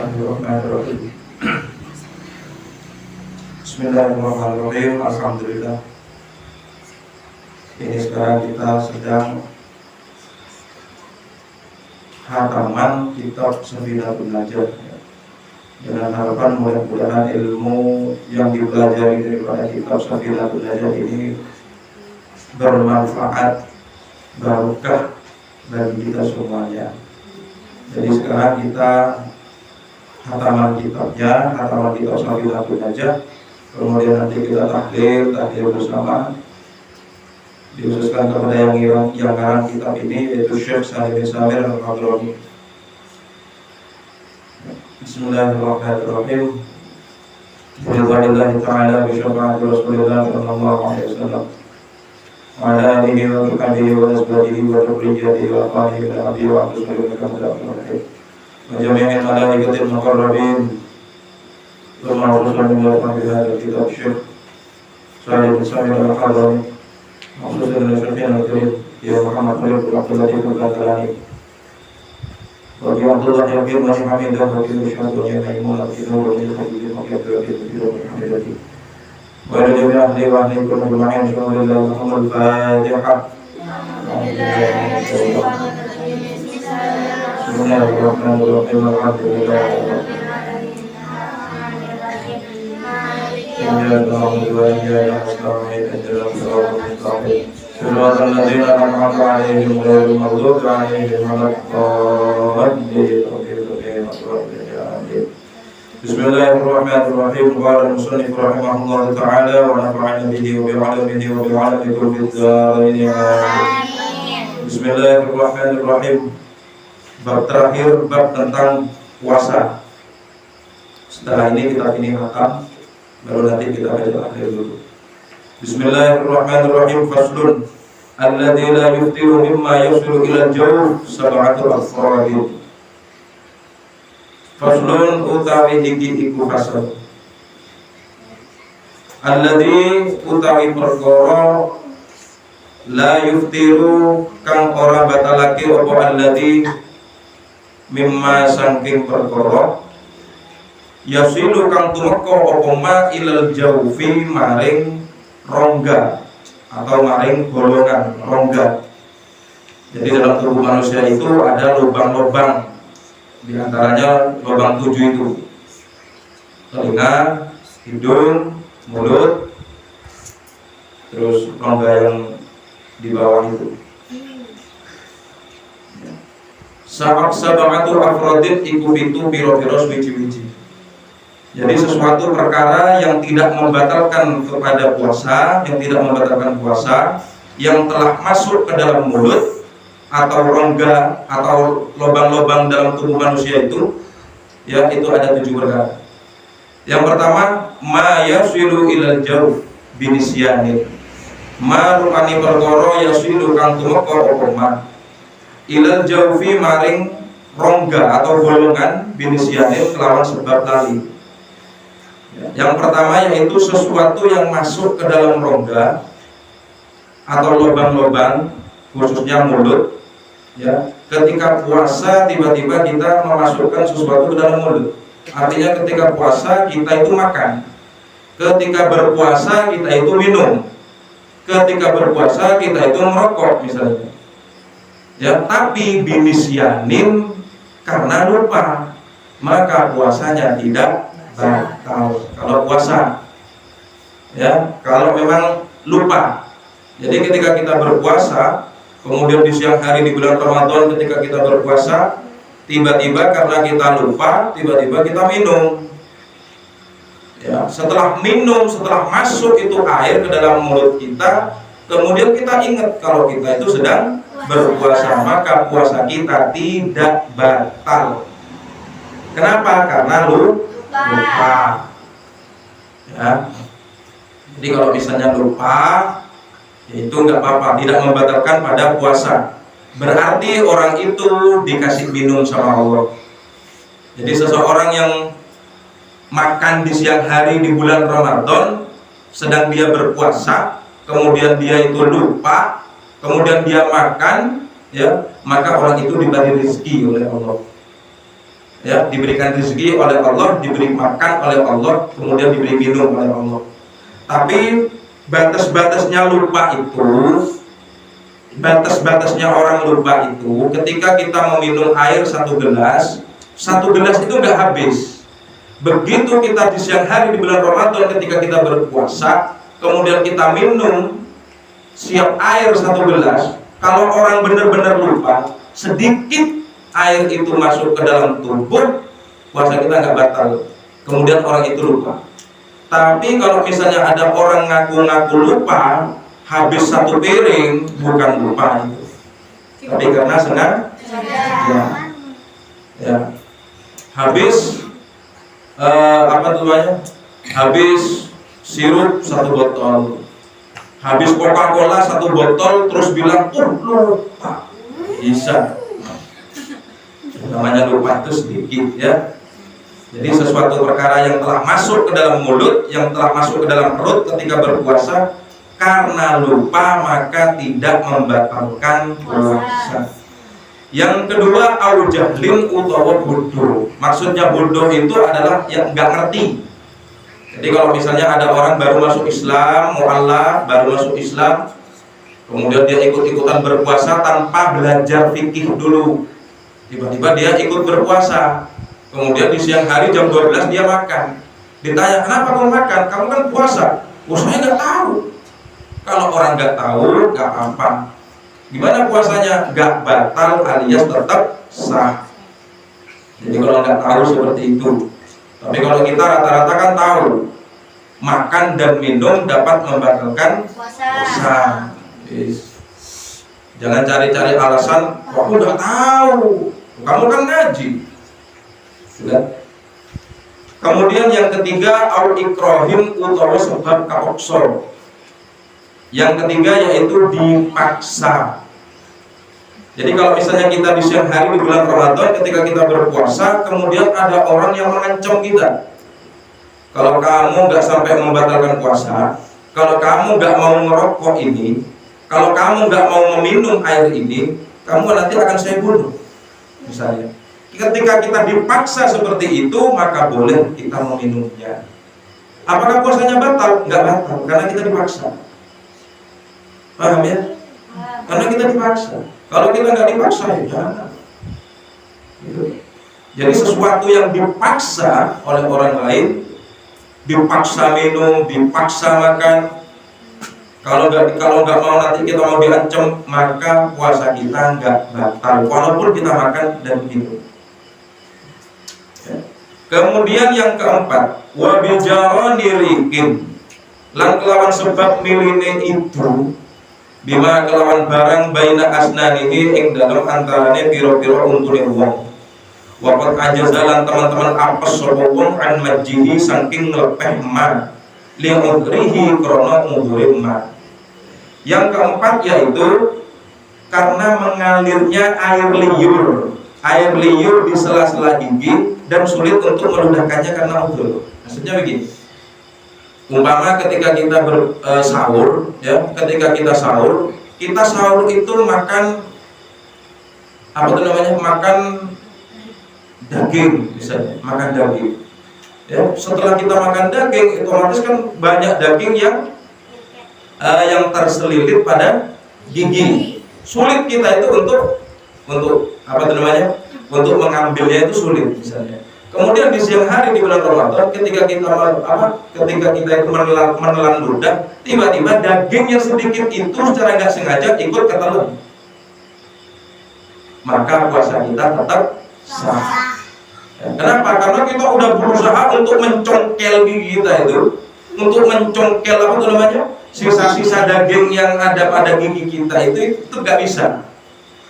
Bismillahirrahmanirrahim. Bismillahirrahmanirrahim. Alhamdulillah. Ini sekarang kita sedang hataman kitab Safinatul Najah, dengan harapan mudah-mudahan ilmu yang dipelajari daripada kitab Safinatul Najah ini bermanfaat, barokah bagi kita semuanya. Jadi sekarang kita hataman kitabnya, hataman kitab Safinatul Najah. Kemudian nanti kita tahlil bersama. Dihususkan kepada yang ngarang kitab ini, yaitu Syekh Salim bin Samir Al-Hadrami. Bismillahirrahmanirrahim. Bismillahirrahmanirrahim. Ta'ala bisyafaati Rasulullah sallallahu alaihi wasallam wa ala alihi wa sahbihi wa azwajihi wa dhurriyyatihi wa aqwalihi wa nabihi wa ashabihi wa jami'il malaikatil muqarrabin. Thumma rasulullah wa kitab Syekh Salim bin Samir Al-Hadrami. Maksudnya Sufyan al-Karim ya Muhammad Khalil Abdullah ibn Qatalani wa bi Abdullah ibn Muhammad dan wakil syahadu yang maimun al-Qinur min al-Hadid al-Muqaddar fi al-Hamdani wa jami'a ahli wa ahli kullu jama'a sallallahu Muhammad al-Fatihah. Bismillahirrahmanirrahim. Alhamdulillah. صراط الذين أنعمت عليهم غير المغضوب عليهم ولا الضالين. بسم الله الرحمن الرحيم. قال المصنف رحمه الله تعالى ونفعنا به وبعلمه وبعلمكم في الدارين آمين. بسم الله الرحمن الرحيم. Bab terakhir, bab tentang puasa. Setelah ini kita hatam, baru nanti kita baca akhir dulu. Bismillahirrahmanirrahim. Faslun alladzi la yuftiru mimma yasilu ila al-jawf sab'atul afradin. Faslun utawi iki iku fasal. Alladzi utawi perkara la yuftiru kang ora batalake apa alladzi mimma saking perkara yasilu kang tumeka apa ma ilal jawfi maring rongga atau maring bolongan rongga. Jadi dalam tubuh manusia itu ada lubang-lubang, di antaranya lubang 7 itu: telinga, hidung, mulut, terus rongga yang di bawah itu. Sab'atul afradin iku pitu pira-pira suci-suci. Jadi sesuatu perkara yang tidak membatalkan kepada puasa, yang telah masuk ke dalam mulut atau rongga atau lubang-lubang dalam tubuh manusia itu, ya itu ada 7 perkara. Yang pertama, ma yasilu ilal jawf binisyanin. Ma rupani perkara yasilu kang tumeka apa ma ilal jawfi maring rongga atau golongan binisyanin kelawan sebab lali. Yang pertama yaitu sesuatu yang masuk ke dalam rongga atau lubang-lubang, khususnya mulut. Ya, ketika puasa tiba-tiba kita memasukkan sesuatu ke dalam mulut. Artinya ketika puasa kita itu makan, ketika berpuasa kita itu minum, ketika berpuasa kita itu merokok misalnya. Ya, tapi binisyanin karena lupa, maka puasanya tidak batal kalau puasa. Ya, kalau memang lupa. Jadi ketika kita berpuasa, kemudian di siang hari di bulan Ramadan ketika kita berpuasa, tiba-tiba karena kita lupa, tiba-tiba kita minum. Ya, setelah minum, setelah masuk itu air ke dalam mulut kita, kemudian kita ingat kalau kita itu sedang berpuasa, maka puasa kita tidak batal. Kenapa? Karena lupa. Ya. Jadi kalau misalnya lupa, ya itu nggak apa-apa, tidak membatalkan pada puasa. Berarti orang itu dikasih minum sama Allah. Jadi seseorang yang makan di siang hari di bulan Ramadan, sedang dia berpuasa, kemudian dia itu lupa, kemudian dia makan, ya maka orang itu diberi rezeki oleh Allah. ya, diberikan rezeki oleh Allah, diberi makan oleh Allah, kemudian diberi minum oleh Allah. Tapi batas-batasnya orang lupa itu ketika kita meminum air satu gelas itu nggak habis. Begitu kita di siang hari di bulan Ramadan ketika kita berpuasa, kemudian kita minum siap air satu gelas, kalau orang benar-benar lupa, sedikit air itu masuk ke dalam tubuh, puasa kita nggak batal. Kemudian orang itu lupa. Tapi kalau misalnya ada orang ngaku-ngaku lupa, habis satu piring, bukan lupa itu, tapi karena sengaja. Ya. Habis habis sirup satu botol, habis Coca-Cola satu botol, terus bilang lupa. Bisa. Namanya lupa itu sedikit, ya. Jadi sesuatu perkara yang telah masuk ke dalam mulut, yang telah masuk ke dalam perut ketika berpuasa, karena lupa maka tidak membatalkan puasa. Yang kedua, au jahlin utawa bodoh. Maksudnya bodoh itu adalah yang nggak ngerti. Jadi kalau misalnya ada orang baru masuk Islam, mu'allaf, baru masuk Islam, kemudian dia ikut-ikutan berpuasa tanpa belajar fikih dulu. Tiba-tiba dia ikut berpuasa. Kemudian di siang hari jam 12 dia makan. Ditanya, kenapa kamu makan? Kamu kan puasa. Saya nggak tahu. Kalau orang nggak tahu, nggak apa-apa. Gimana puasanya? Nggak batal alias tetap sah. Jadi kalau nggak tahu seperti itu. Tapi kalau kita rata-rata kan tahu, makan dan minum dapat membatalkan puasa. Yes. Jangan cari-cari alasan, aku udah tahu. Kamu kan ngaji. Sudah. Kemudian yang ketiga, au ikrohin utawa sebab kaoksor. Yang ketiga yaitu dipaksa. Jadi kalau misalnya kita di siang hari di bulan Ramadan ketika kita berpuasa, kemudian ada orang yang mengancam kita, kalau kamu nggak sampai membatalkan puasa, kalau kamu nggak mau merokok ini, kalau kamu nggak mau meminum air ini, kamu nanti akan saya bunuh. Misalnya, ketika kita dipaksa seperti itu, maka boleh kita meminumnya. Apakah puasanya batal? Nggak batal, karena kita dipaksa. Paham ya? Karena kita dipaksa. Kalau kita nggak dipaksa, ya jangan. Gitu. Jadi sesuatu yang dipaksa oleh orang lain, dipaksa minum, dipaksa makan, kalau nggak mau nanti kita mau diancam, maka puasa kita nggak batal, walaupun kita makan dan minum. Ya. Kemudian yang keempat, wabijaroni rikin, lan kelawan sebab miline itu, bima kelawan barang baina asnanihi ing dalam antarane piro-piro untune wong. Waqat ajazalan teman-teman apes sapa wong an majihi saking nglepeh ma li udrihi krana udure ma. Yang keempat yaitu karena mengalirnya air liur di sela-sela gigi dan sulit untuk meludahkannya karena udhur. Maksudnya begini, umpama ketika kita sahur, ya, ketika kita sahur itu makan makan daging, misalnya makan daging. Ya, setelah kita makan daging, otomatis kan banyak daging yang terselilit pada gigi. Sulit kita itu untuk mengambilnya itu sulit misalnya. Kemudian di siang hari di bulan Ramadan ketika kita itu menelan ludah, tiba-tiba daging yang sedikit itu secara nggak sengaja ikut ketelan. Maka puasa kita tetap sah. Kenapa? Karena kita udah berusaha untuk mencongkel gigi kita itu, untuk mencongkel sisa-sisa daging yang ada pada gigi kita itu nggak bisa,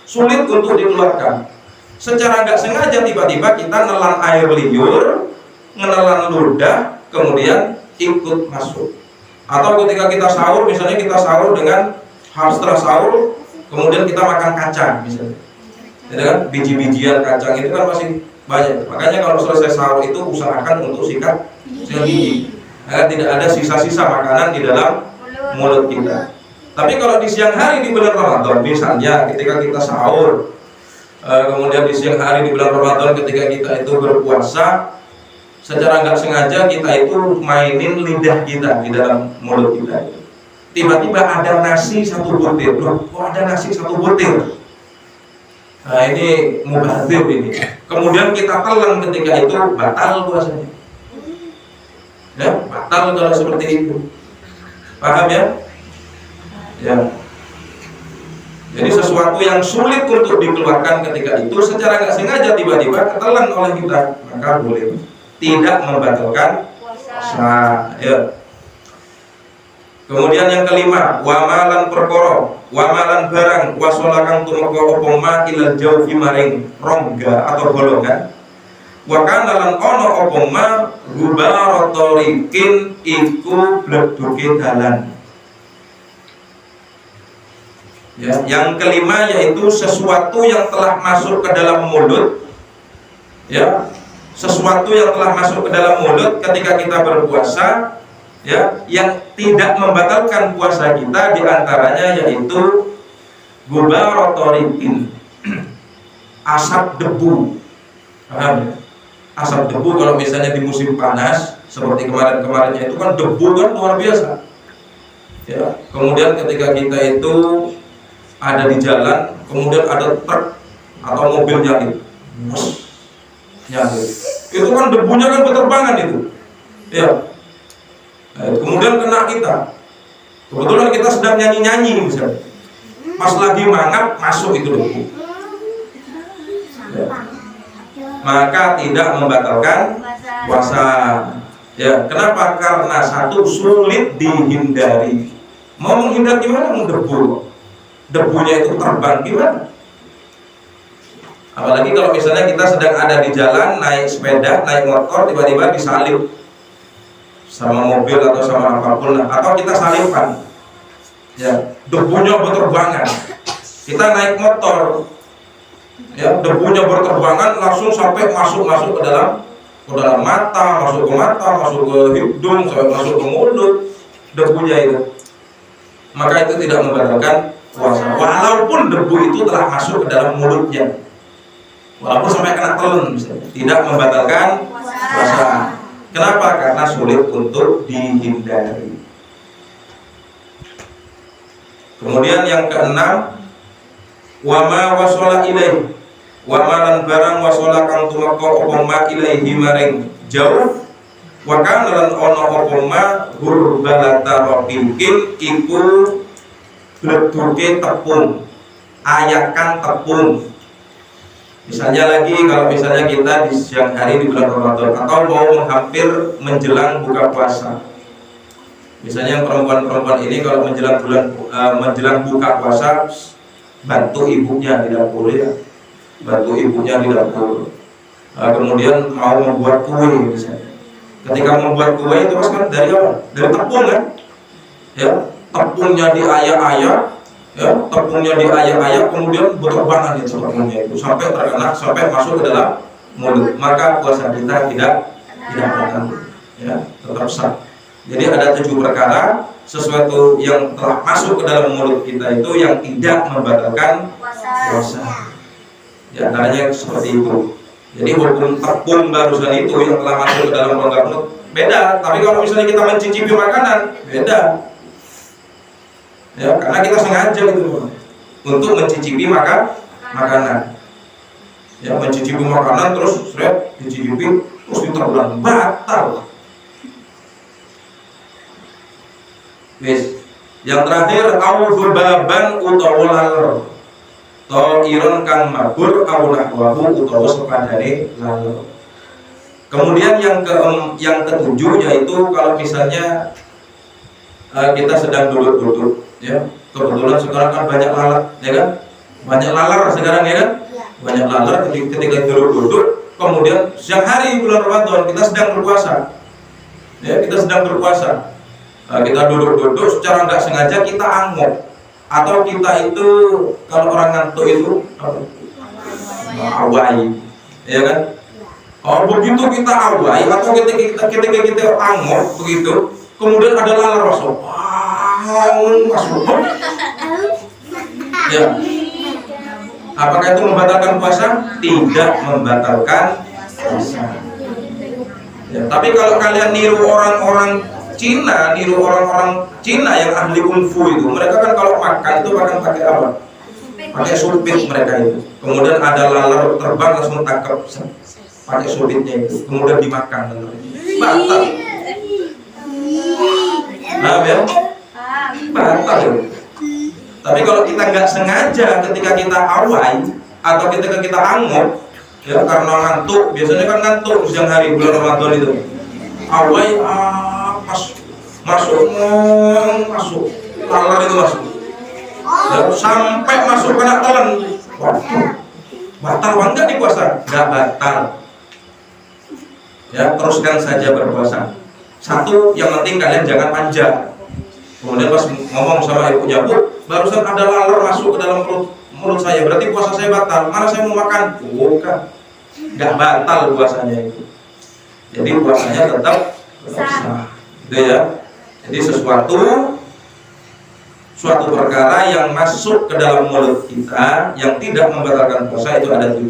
sulit untuk dikeluarkan. Secara nggak sengaja tiba-tiba kita nelan air liur, menelan ludah, kemudian ikut masuk. Atau ketika kita sahur, misalnya kita sahur dengan setelah sahur, kemudian kita makan kacang misalnya, jadi kan biji-bijian kacang itu kan masih banyak. Makanya kalau selesai sahur itu usahakan untuk sikat gigi agar tidak ada sisa-sisa makanan di dalam mulut kita. Tapi kalau di siang hari di bulan Ramadan, misalnya ketika kita sahur, Kemudian di siang hari di bulan Ramadan ketika kita itu berpuasa, secara nggak sengaja kita itu mainin lidah kita di dalam mulut kita. Tiba-tiba ada nasi satu butir, loh, kok ada nasi satu butir? Nah ini mubazir ini. Kemudian kita telan ketika itu, batal puasanya. Ya, batal kalau seperti itu. Paham ya? Ya. Jadi sesuatu yang sulit untuk dikeluarkan ketika itu secara nggak sengaja tiba-tiba ketelan oleh kita, maka boleh, tidak membatalkan puasa. Ya. Kemudian yang kelima, wamalan perkoro, wamalan barang, wasolakang tumeka apa ma ilal jauhi maring rongga atau golongan. Wakana lan ono apa ma gubarotorikin iku bleduke dalan. Ya, yang kelima yaitu sesuatu yang telah masuk ke dalam mulut, ya, sesuatu yang telah masuk ke dalam mulut ketika kita berpuasa, ya, yang tidak membatalkan puasa kita diantaranya yaitu gubarotorikin, asap debu. Paham ya? Asap debu kalau misalnya di musim panas seperti kemarin-kemarinnya itu kan debu kan luar biasa. Ya, kemudian ketika kita itu ada di jalan, kemudian ada truk atau mobil nyalip, itu kan debunya kan berterbangan itu, ya. Kemudian kena kita, kebetulan kita sedang nyanyi-nyanyi misalnya, pas lagi mangap masuk itu debu, ya. Maka tidak membatalkan puasa. Ya, kenapa? Karena satu, sulit dihindari. Mau menghindar gimana? Debu, debunya itu terbang gimana? Apalagi kalau misalnya kita sedang ada di jalan, naik sepeda, naik motor, tiba-tiba disalip sama mobil atau sama apapun, atau kita salipan, ya, debunya berterbangan. Kita naik motor, ya, debunya berterbangan langsung sampai masuk ke dalam mata, masuk ke hidung, sampai masuk ke mulut debunya itu. Maka itu tidak membatalkan puasa, walaupun debu itu telah masuk ke dalam mulutnya, walaupun sampai kena telan, tidak membatalkan puasa. Kenapa? Karena sulit untuk dihindari. Kemudian yang keenam, wama wasola ilaih, wamalan barang wasola kang tumeka apa ma ilaihi maring jauh, wa kana lan ana apa ma hurbalata rokinkin iku bleduke tepung, ayakan tepung. Misalnya lagi, kalau misalnya kita di siang hari di bulan Ramadan atau mau hampir menjelang buka puasa, misalnya perempuan-perempuan ini kalau menjelang buka puasa bantu ibunya di dapur, ya, bantu ibunya di dapur. Kemudian mau membuat kue misalnya. Ketika membuat kue itu kan dari apa? Dari tepung kan? Ya, tepungnya diayak-ayak, ya, tepungnya diayak-ayak, kemudian berterbangan itu tepungnya itu sampai terkena, sampai masuk ke dalam mulut, maka puasa kita tidak batal, ya, tetap sah. Jadi ada 7 perkara sesuatu yang telah masuk ke dalam mulut kita itu yang tidak membatalkan puasa. Ya, antaranya seperti itu. Jadi hukum tepung barusan itu yang telah masuk ke dalam rongga mulut beda. Tapi kalau misalnya kita mencicipi makanan beda. Ya, karena kita sengaja gitu untuk mencicipi makanan. Ya, mencicipi makanan terus dicicipi terus diterbulan batal. Wis, yang terakhir baban utawa laler. Toiron kang mabur awlah wahu utawa sepadane laler. Kemudian yang ketujuh yaitu kalau misalnya kita sedang duduk-duduk, ya, kebetulan sekarang kan banyak lalat, ya kan? Banyak lalar sekarang, ya kan? Banyak lalar ketika duduk-duduk. Kemudian siang hari bulan Ramadan kita sedang berpuasa, ya, kita sedang berpuasa. Kita duduk-duduk secara nggak sengaja kita angop, atau kita itu kalau orang ngantuk itu awai, ya kan? Oh, begitu kita awai atau ketika kita angop begitu, kemudian ada lalar masuk, masuk, ya, Apakah itu membatalkan puasa? Tidak membatalkan puasa. Ya, tapi kalau kalian niru orang-orang Cina yang ahli kungfu itu, mereka kan kalau makan itu makan pakai apa? Pakai sumpit mereka itu. Kemudian ada lalat terbang langsung tangkap pakai sumpitnya itu, kemudian dimakan. Batal. Nah, ya? Batal. Tapi kalau kita nggak sengaja ketika kita awai atau ketika kita angot, ya karena ngantuk, biasanya kan ngantuk siang hari bulan Ramadan itu. Awai pas masuk lalat itu masuk. Ya, sampai masuk kena telan. Batal enggak di puasa? Enggak batal. Ya, teruskan saja berpuasa. Satu, yang penting kalian jangan manja. Kemudian pas ngomong sama ibunya, Bu, barusan ada lalat masuk ke dalam mulut saya, berarti puasa saya batal. Mana saya mau makan? Bukan. Enggak batal puasanya itu. Jadi puasanya tetap sah. Gitu ya. Jadi suatu perkara yang masuk ke dalam mulut kita yang tidak membatalkan puasa itu ada 7.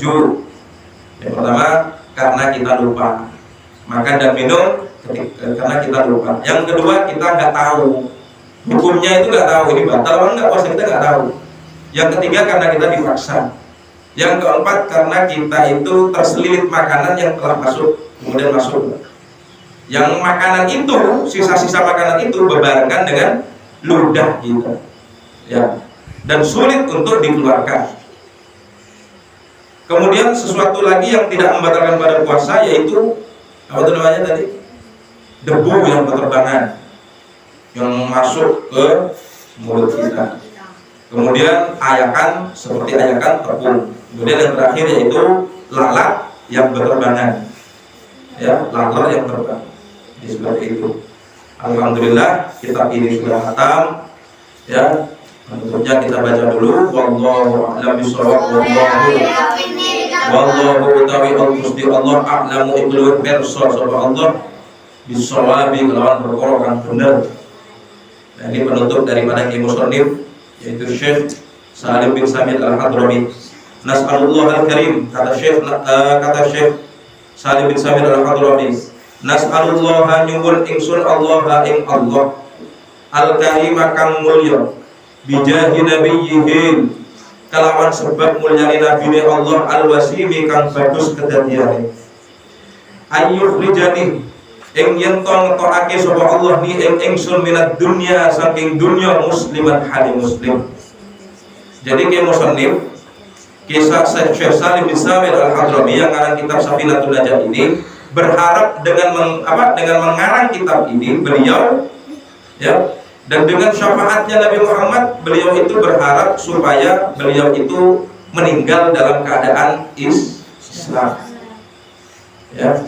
Yang pertama, karena kita lupa. Makan dan minum karena kita lupa. Yang kedua, kita nggak tahu. Hukumnya itu nggak tahu, ini batal atau enggak puasa, kita nggak tahu. Yang ketiga, karena kita dipaksa. Yang keempat, karena kita itu terselilit makanan yang telah masuk, kemudian masuk. Yang makanan itu, sisa-sisa makanan itu berbarengan dengan ludah kita, ya, dan sulit untuk dikeluarkan. Kemudian sesuatu lagi yang tidak membatalkan pada puasa yaitu apa itu namanya tadi? Debu yang berterbangan yang masuk ke mulut kita. Kemudian ayakan seperti ayakan tepung. Kemudian yang terakhir yaitu lalat yang berterbangan, ya, lalat yang terbang. Jadi seperti itu. Alhamdulillah kitab ini sudah khatam, ya. Tentunya kita baca dulu. Wallahu a'lam bishawab. Wallahu tawi al-gusti Allah a'lamu ibnu perso sapa Allah bisawabi kelawan perkara kang bener. Nah, ini penutup daripada Ki Musannif yaitu Syekh Salim bin Samit Al-Hadrami. Nas'alullah al-karim, kata Syekh Salim bin Samit Al-Hadrami, nas'alullah nyuwun ingsun Allah ing Allah al-karim kang mulya bijahi nabiyyin kalawan sebab mulyane nabine Allah al-wasimi kang bagus kedadiane ayyuh rijani ing yen to ngetokake sapa Allah ni ing ingsun minat dunya saking dunya musliman hali muslim. Jadi Ki Musannif kisah Syekh Salim bin Samit Al-Hadrami yang ngarang kitab Safinatul Najah ini berharap dengan mengarang kitab ini beliau, ya, dan dengan syafaatnya Nabi Muhammad, beliau itu berharap supaya beliau itu meninggal dalam keadaan Islam, ya.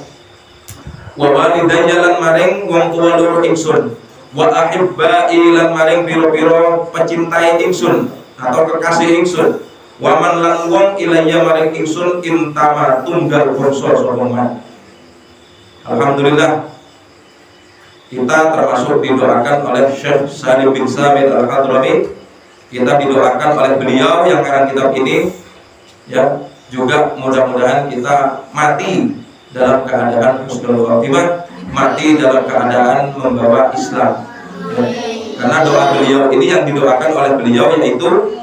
Wa walidayya lan maring wong tuwa loro ingsun, wa ahibbai lan maring pira-pira pecintai ingsun atau kekasih ingsun, wa man lan wong ilayya maring ingsun intama tunggal bangsa sapa. Alhamdulillah kita termasuk didoakan oleh Syekh Salim bin Samit Al-Hadrami. Kita didoakan oleh beliau yang ngarang kitab ini, ya, juga mudah-mudahan kita mati dalam keadaan husnul khotimah, mati dalam keadaan membawa Islam, ya. Karena doa beliau ini yang didoakan oleh beliau yaitu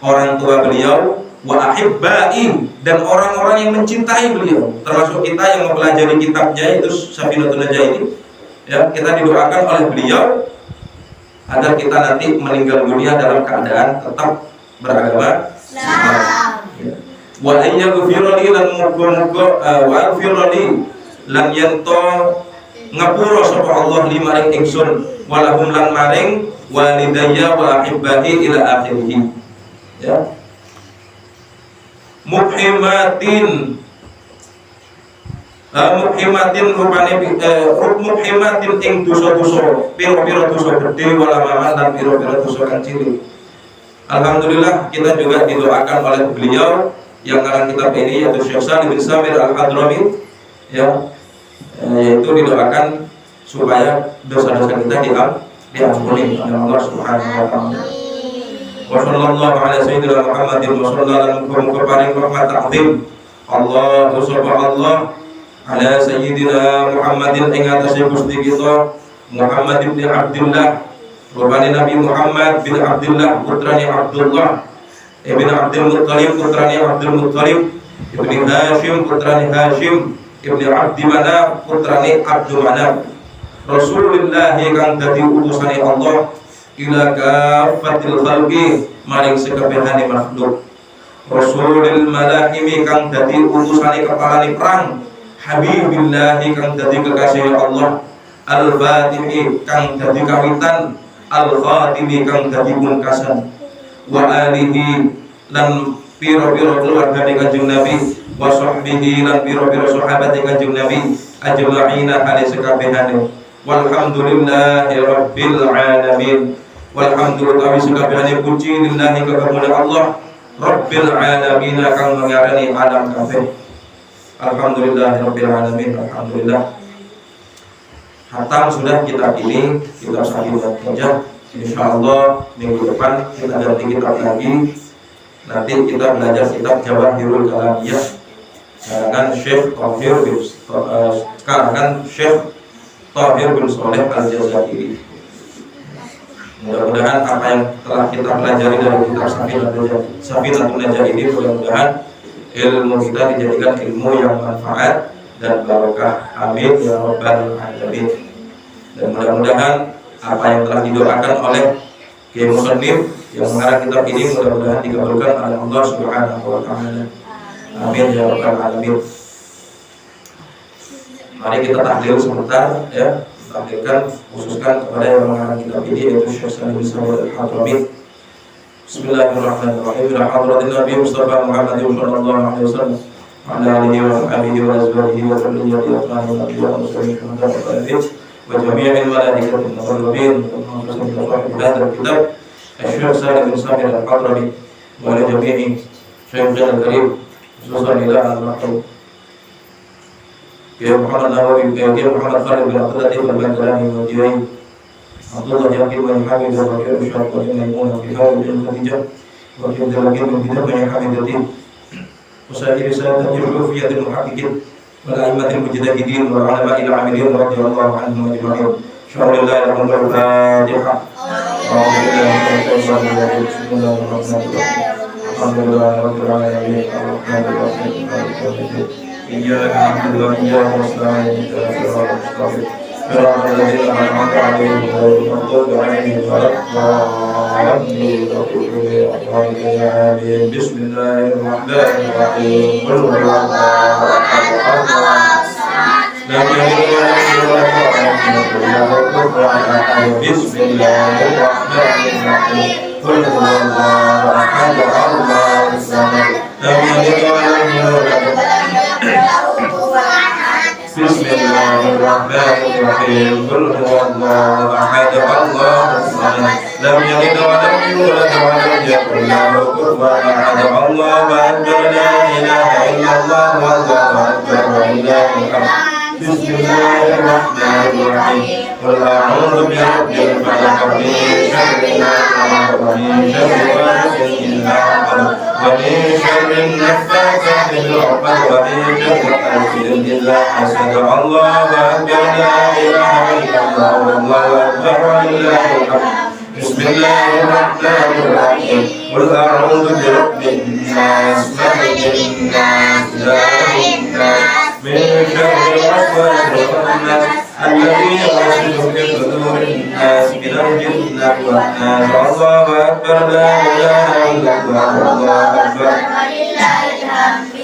orang tua beliau, wa ahibbai, dan orang-orang yang mencintai beliau, termasuk kita yang mempelajari kitabnya itu Safinatul Najah ini, ya, kita didoakan oleh beliau agar kita nanti meninggal dunia dalam keadaan tetap beragama Islam. Wa ayya ghfirali lan muga-muga wa ghfirali lan yanto ngapura sapa Allah limaring ingsun walahum lan maring walidayya wa ahibbahi ila akhirih, ya. Muhimatin rupane muhimatin ing dosa-dosa pira-pira dosa gedhe wala maman lan pira-pira dosa kang cilik. Alhamdulillah kita juga didoakan oleh beliau yang ngarang kitab ini yaitu Syekh Salim bin Samit Al-Hadrami, ya, yaitu didoakan supaya dosa-dosa kita diampuni oleh Allah Subhanahu wa taala. wa sallallahu ala sayyidina Muhammadin wa sallallahu muga-muga paring rahmat ta'zim Allah subhanahu ala sayyidina Muhammadin ing atase Gusti kita Muhammad bin Abdullah rupane Nabi Muhammad bin Abdullah putrane Abdullah ibn Abdul Muttalib putrane Abdul Muttalib ibn Hashim putrane Hashim ibn Abdi Manaf putrane Abdul Manaf Rasulullah kang dadi utusane Allah ila kafatil khalqi maring sekabehane makhluk Rasulul malahimi kang dadi utusane kepalane perang Habibillah kang dadi kekasih Allah Al-Fatihi kang dadi kawitan Al-Khatimi kang dadi pungkasan wa alihi lan pira-pira keluargane Kanjeng Nabi wa sahbihi lan pira-pira sahabate Kanjeng Nabi ajma'ina hale sekabehane walhamdulillahi rabbil alamin walhamdulillah sekabehane puji lillahi kagungane Allah rabbil alamin kang ngarani alam kabeh alhamdulillahi rabbil alamin alhamdulillah. Hatam sudah kitab ini, kitab Sahih Al-Hijjah. Insyaallah minggu depan kita ganti kitab lagi. Nanti kita belajar kitab Jawahirul Kalamiyah karangan Syekh Thahir bin Shalih Al-Jazairi. Mudah-mudahan apa yang telah kita pelajari dari kitab Safinatun Najah ini mudah-mudahan ilmu kita dijadikan ilmu yang manfaat dan barokah. Amin ya rabbal alamin. Dan mudah-mudahan apa yang telah didoakan oleh Kiai Musannif yang mengarang kitab ini mudah-mudahan dikabulkan oleh Allah Subhanahu wa taala. Amin ya rabbal alamin. Mari kita tahlil sebentar ya, tahlilkan khususkan kepada yang mengarang kitab ini yaitu Syekh Salim bin Sa'id Al-Hadrami. Bismillahirrahmanirrahim. Ila hadratin Nabi Mustafa Muhammad sallallahu alaihi wasallam wa ala alihi wa sahbihi wa azwajihi wa dhurriyyatihi wa alihi wa sahbihi وجميع الملائكة المقربين ومن هذا الكتاب الشيخ سالم بن سامر الحضرمي ولجميع شيخنا الكريم خصوصا إلى المحروم يا محمد نووي يا محمد خالد بن عبد اللطيف البندراني والجويني عبد الله يحيى بن حميد وبكر بشرط وميمون وكفاية بن خديجة وكنت لكن من كتاب حميد الدين وسائر سادة الحوفية المحققين والأئمة المجتهدين والعلماء العاملين رضي الله عنهم أجمعين. شاء الله لكم الفاتحة. أعوذ بالله من الشيطان الرجيم. بسم الله الرحمن الرحيم. الحمد لله رب العالمين الرحمن الرحيم مالك يوم الدين. إياك نعبد وإياك نستعين اهدنا الصراط المستقيم صراط الذين أنعمت عليهم غير المغضوب عليهم ولا الضالين. بسم الله الرحمن الرحيم. قل هو الله أحد لم يلد ولم يولد ولم يكن له كفوا أحد. بسم الله الرحمن الرحيم. قل هو الله أحد الله الصمد لم يلد ولم يولد ولم يكن له كفوا أحد. بسم الله الرحمن الرحيم. قل هو الله أحد الله الصمد لم يلد ولم يولد ولم يكن له كفوا أحد. الله أكبر لا إله إلا الله والله أكبر ولله الحمد. بسم الله الرحمن الرحيم. قل أعوذ برب الفلق من شر ما خلق ومن شر غاسق إذا وقب ومن شر النفاثات في العقد ومن شر حاسد إذا حسد. الله أكبر لا إله إلا الله والله أكبر ولله الحمد. بسم الله الرحمن الرحيم. قل أعوذ برب الناس ملك الناس إله الناس من شر الوسواس الخناس الذي يوسوس في صدور الناس من الجنة والناس. الله أكبر لا إله إلا الله والله أكبر.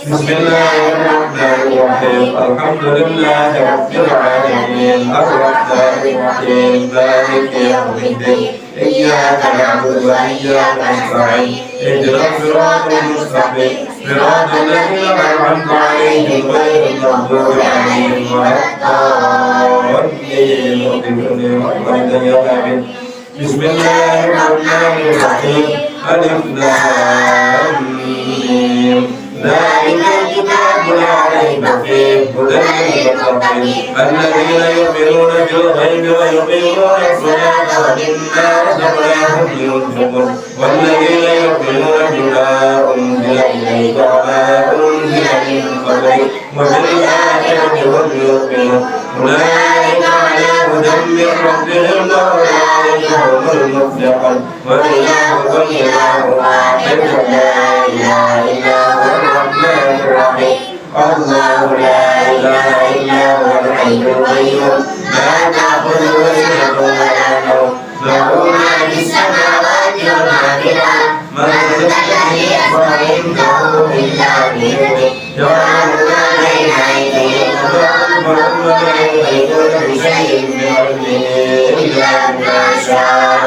بسم الله الرحمن الرحيم. الحمد لله رب العالمين الرحمن الرحيم مالك يوم الدين إياك نعبد وإياك نستعين اهدنا الصراط المستقيم صراط الذين أنعمت عليهم غير المغضوب عليهم ولا الضالين. بسم الله الرحمن الرحيم. ألف لام ميم ذلك الكتاب لا ريب فيه هدى للمتقين الذين يؤمنون بالغيب ويقيمون الصلاة ومما رزقناهم ينفقون والذين وإلهكم إله واحد لا إله إلا هو الرحمن الرحيم الله لا إله إلا هو الحي القيوم لا تأخذه سنة ولا نوم له ما في السماوات وما في الأرض من ذا الذي يشفع عنده إلا بإذنه يعلم ما بين أيديهم وما لا يحيطون بشيء من علمه إلا بما شاء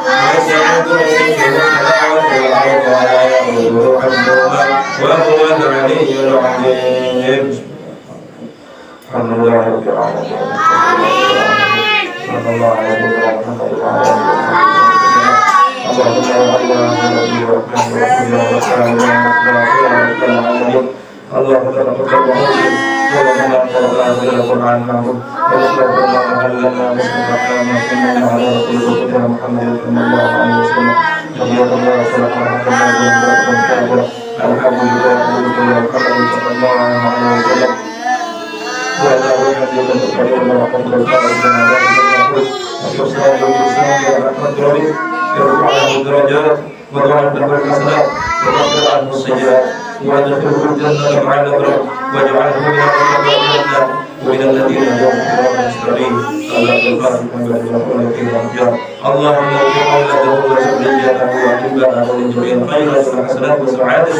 وسع كرسيه السماوات والأرض ولا يؤوده حفظهما وهو العلي العظيم. الحمد لله رب العالمين. صلى الله عليه وسلم. اللهم صل على نبينا محمد وعلى آله وصحبه وسلم. اللهم تقبل ولنا قرآن القرآن معهم ونصرفنا وعلمنا مصطفى محمد على رسول الله محمد صلى الله عليه وسلم. حياك الله وسلم محمد الحمد لله رب العالمين صلى الله عليه وسلم. وعلى آله وصحبه وسلم. يرفعه الدرجات ويضاعف له الحسنات ويغفر عنه السيئات ويدخله الجنة مع الأبرار واجعله من الجنة ومن الذين يدعون المستقيم. اللهم اغفر له وذريته وأحبته ولجميع الخيرات والحسنات والسعادة في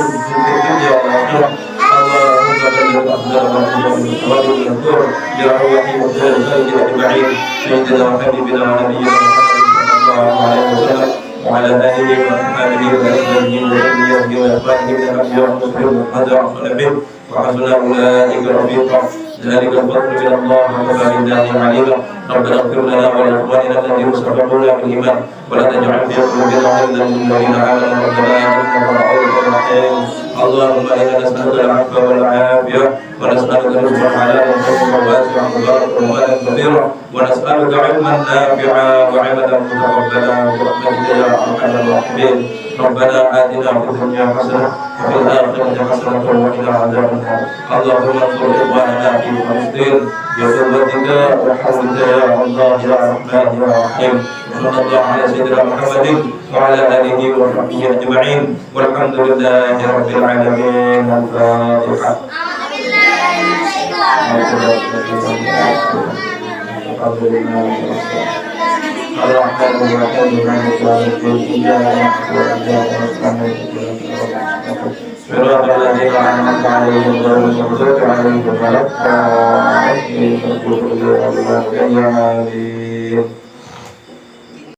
الدنيا والآخرة. اللهم بلغ أفضل ما تجعل من ثواب المذكور برحمته والخير أجمعين سيدنا وحبيبنا ونبينا محمد صلى الله عليه وسلم وعلى آله وأصحابه وأزواجه وذريته وإخوانه من الأنبياء والمسلمين وحسن به وحسن أولئك رفيقا. ذلك الفضل من الله وكفى بالله عليما. ربنا اغفر لنا ولإخواننا الذين سبقونا بالإيمان ولا تجعل في قلوبنا غلا للذين آمنوا ربنا إنك رؤوف رحيم. اللهم إنا نسألك العفو والعافية ونسألك رزقا حلالا طيبا واسعا مباركا ومالا كثيرا ونسألك علما نافعا وعملا متقبلا برحمتك يا أرحم الراحمين. ربنا آتنا في الدنيا حسنة وفي الآخرة حسنة وقنا عذاب النار. اللهم انصر إخواننا في فلسطين بقوتك وحولك يا الله يا رحمن يا رحيم. وصلى الله على سيدنا محمد وعلى آله وصحبه أجمعين والحمد لله رب العالمين. الفاتحة. الرحمن الرحيم مالك يوم الدين إياك نعبد وإياك نستعين صراط الذين أنعمت عليهم غير المغضوب عليهم ولا الضالين.